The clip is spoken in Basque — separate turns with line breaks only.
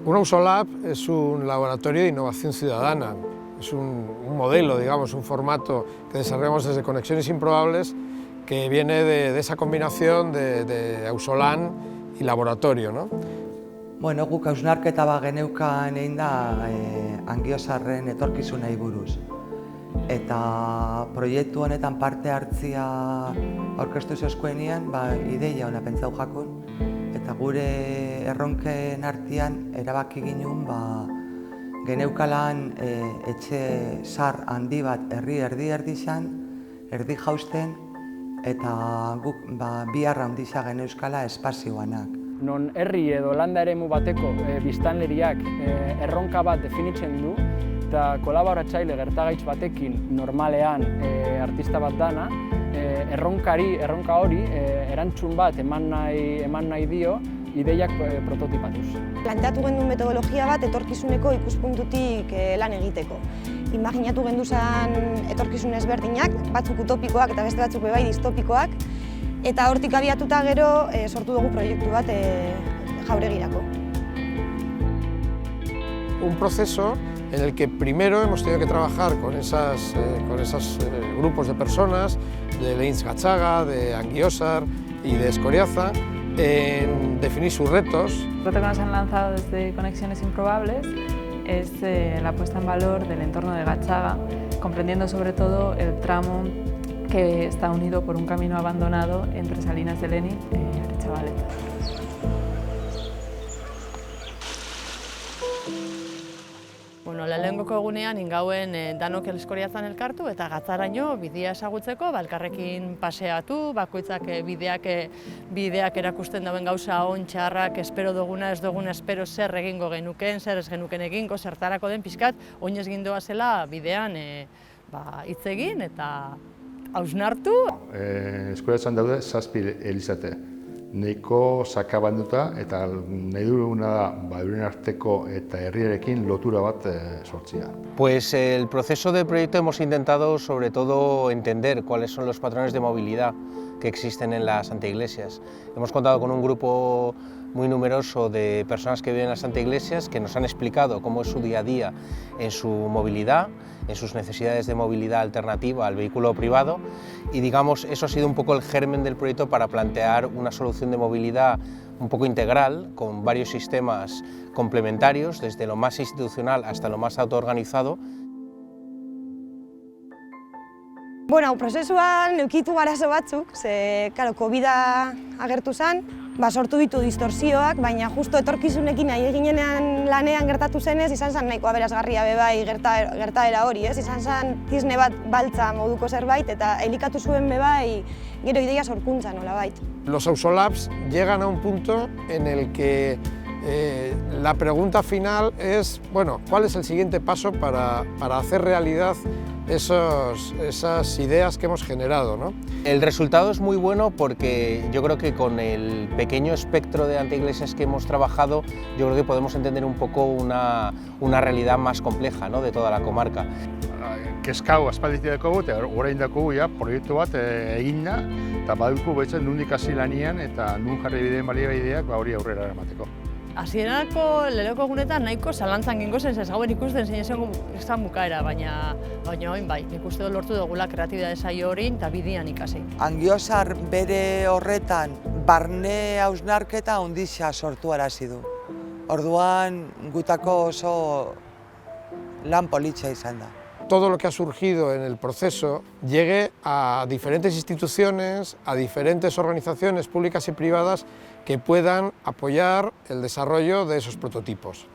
Un Ausolab es un laboratorio de innovación ciudadana, es un modelo, digamos, un formato que desarrollamos desde Conexiones Improbables que viene de esa combinación de auzolan y laboratorio, ¿no?
Bueno, guk hausnarketa bat geneukan egin da Angiosarren etorkizunei buruz. Eta proiektu honetan parte hartzia aurkeztu zeuskoenean, ideia ona pentsatu jakun. Eta gure erronken artean erabaki ginen geneukalan etxe zar handi bat erdi izan, erdi jausten, eta guk biharra handisa geneuzkala espazioanak.
Non herri edo landa eremu bateko biztanleriak erronka bat definitzen du, eta kolaboratzaile gertagaitz batekin normalean artista bat dana, erronka hori erantzun bat eman nahi dio ideiak prototipatuz.
Planteatu genuen metodologia bat etorkizuneko ikuspuntutik lan egiteko. Imaginatu genduzan etorkizun ezberdinak, batzuk utopikoak eta beste batzuk bai distopikoak, eta hortik abiatuta gero sortu dugu proiektu bat jauregirako.
Un proceso en el que primero hemos tenido que trabajar con esos grupos de personas, de Leintz Gatzaga, de Angiosar y de Escoriaza, en definir sus retos.
El reto que nos han lanzado desde Conexiones Improbables es la puesta en valor del entorno de Gatzaga, comprendiendo sobre todo el tramo que está unido por un camino abandonado entre Salinas de Leni y Aretxabaleta.
Bueno, lehengoko egunean ingauen danok Eskoriazan elkartu eta Gatzaraino bidea ezagutzeko, elkarrekin paseatu, bakoitzak bideak erakusten dauen gauza on txarrak, espero duguna, ez duguna espero zer egingo genuken, zer ez genuken egingo, zertarako den pixkat, oinez gindoa zela bidean hitz egin eta hausnartu.
Eskoriazan daude 7 elizate. Nahiko sakabanduta eta nahi duguna da euren arteko eta herriarekin lotura bat sortzea.
Pues el proceso del proyecto hemos intentado sobre todo entender cuáles son los patrones de movilidad que existen en las Santaiglesias. Hemos contado con un grupo muy numeroso de personas que viven en las Santaiglesias que nos han explicado cómo es su día a día en su movilidad, en sus necesidades de movilidad alternativa al vehículo privado y digamos eso ha sido un poco el germen del proyecto para plantear una solución de movilidad un poco integral con varios sistemas complementarios desde lo más institucional hasta lo más autoorganizado.
Bueno, prozesuan neukitu arazo batzuk, ze, COVID-a agertu zen, sortu ditu distorsioak, baina justo etorkizunekin nahi eginean lanean gertatu zenez, izan zen nahiko aberasgarria bebai gertaera hori, izan zen tizne bat baltza moduko zerbait, eta elikatu zuen bebai gero ideia sorkuntza nolabait.
Los Ausolabs llegan a un punto en el que la pregunta final es, bueno, ¿cuál es el siguiente paso para hacer realidad esas ideas que hemos generado, ¿no?
El resultado es muy bueno porque yo creo que con el pequeño espectro de antaiglesias que hemos trabajado, yo creo que podemos entender un poco una realidad más compleja, ¿no?, de toda la comarca.
Kezkau aspalditik daukagu eta orain daukagu proiektu bat eginda eta badugu betzen nondik hasi lanian eta nun jarri bideen baliabideak hori aurrera eramateko.
Hasierako lehenengo egunetan nahiko zalantzan gingo zen, ez gauen ikusten zein esan bukaera, baina orain bai, nik uste dut lortu dugula kreatibitate saio hori eta bidean ikasi.
Angiosar bere horretan barne hausnarketa ondisa sortu arazi du. Orduan gutako oso lan politxa izan da.
Todo lo que ha surgido en el proceso llegue a diferentes instituciones, a diferentes organizaciones públicas y privadas que puedan apoyar el desarrollo de esos prototipos.